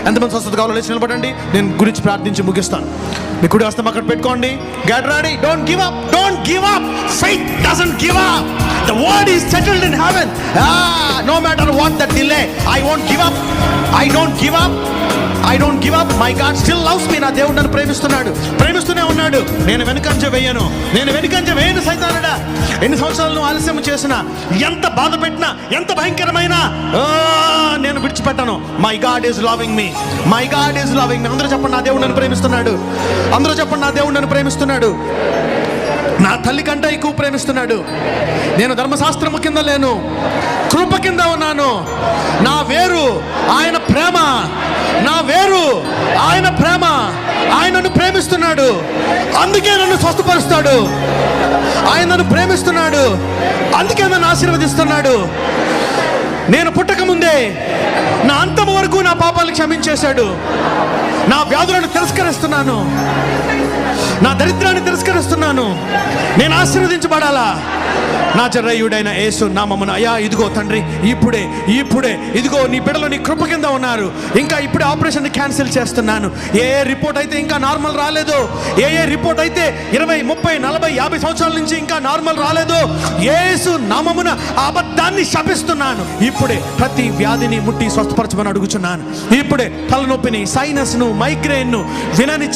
ఎంతమంది స్వస్థత కావాలో లేచి నిలబడండి. నేను గురించి ప్రార్థించి ముగిస్తాను. మీ కుడి హస్తం అక్కడ పెట్టుకోండి. Get ready. Don't give up. Don't give up. Faith doesn't give up. The word is settled in heaven. No matter what the delay, I won't give up. I don't give up. I don't give up. My God still loves me. నా దేవుడు నన్ను ప్రేమిస్తూనే ఉన్నాడు. నేను వెనుకంజ వేయను సైతానుడా. ఎన్ని సంవత్సరాలు నువ్వు ఆలస్యం చేసినా, ఎంత బాధ పెట్టినా, ఎంత భయంకరమైన నేను విడిచిపెట్టాను. My God is loving me. My God is loving me. అందరూ చెప్పండి, నా దేవుడు నన్ను ప్రేమిస్తున్నాడు. అందరూ చెప్పండి, నా దేవుడు నన్ను ప్రేమిస్తున్నాడు. నా తల్లి కంటే ఎక్కువ ప్రేమిస్తున్నాడు. నేను ధర్మశాస్త్రము కింద లేను, కృప కింద ఉన్నాను. నా వేరు ఆయన ప్రేమ. నా వేరు ఆయన ప్రేమ. ఆయన నన్ను ప్రేమిస్తున్నాడు, అందుకే నన్ను స్వస్థపరుస్తాడు. ఆయన నన్ను ప్రేమిస్తున్నాడు, అందుకే నన్ను ఆశీర్వదిస్తున్నాడు. నేను పుట్టక ముందే నా అంతము వరకు నా పాపాలను క్షమించేశాడు. నా వ్యాధులను తిరస్కరిస్తున్నాను, నా దరిద్రాన్ని తిరస్కరిస్తున్నాను. నేను ఆశీర్వదించబడాలా? నా జరయుడైన యేసు నామమున. అయ్యా ఇదిగో తండ్రి, ఇప్పుడే ఇదిగో నీ బిడ్డలు నీ కృప కింద ఉన్నారు. ఇంకా ఇప్పుడే ఆపరేషన్ క్యాన్సిల్ చేస్తున్నాను. ఏ రిపోర్ట్ అయితే ఇంకా నార్మల్ రాలేదు, ఏ రిపోర్ట్ అయితే 20, 30, 40, 50 సంవత్సరాల నుంచి ఇంకా నార్మల్ రాలేదు, యేసు నామమున ఆ అబద్ధాన్ని శపిస్తున్నాను. ఇప్పుడే ప్రతి వ్యాధిని ముట్టి స్వస్థపరచమని అడుగుచున్నాను. ఇప్పుడే తలనొప్పిని, సైనస్ను, మైగ్రేన్ను, వినని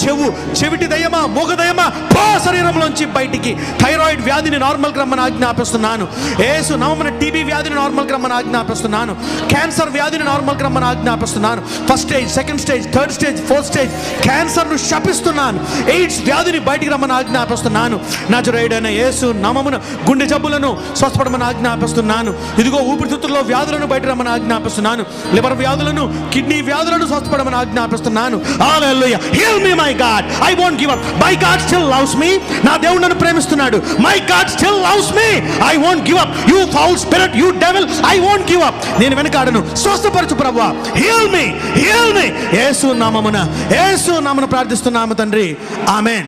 చెవిటి దయ్యమా, మూగదయ్యమా పో శరీరంలోంచి బయటికి. థైరాయిడ్ వ్యాధిని నార్మల్ రమ్మని ఆజ్ఞాపిస్తున్నాను. యేసు నామమున టీబీ వ్యాధిని నార్మల్ రమ్మని ఆజ్ఞాపిస్తున్నాను. క్యాన్సర్ వ్యాధిని నార్మల్ రమ్మని ఆజ్ఞాపిస్తున్నాను. First stage, second stage, third stage, fourth stage క్యాన్సర్ను శపిస్తున్నాను. ఎయిడ్స్ వ్యాధిని బయటికి రమ్మని ఆజ్ఞాపిస్తున్నాను. నజరేయుడైన యేసు నామమున గుండె జబ్బులను స్వస్థపడమని ఆజ్ఞాపిస్తున్నాను. ఇదిగో ఊపిరితిత్తుల్లో వ్యాధులను బయట రమ్మని ఆజ్ఞాపిస్తున్నాను. లివర్ వ్యాధులను, కిడ్నీ వ్యాధులను స్వస్థపడమని ఆజ్ఞాపిస్తున్నాను. Hallelujah. Heal me my God. I won't give up. My God still loves me. నా దేవుడు నన్ను ప్రేమిస్తున్నాడు. My God still loves me. I won't give up. You foul spirit, you devil, I won't give up. నేను వెనకాడను. స్వస్థపరచు ప్రభువా. Heal me. యేసు నామమున ప్రార్థిస్తున్నాము తండ్రి. ఆమేన్.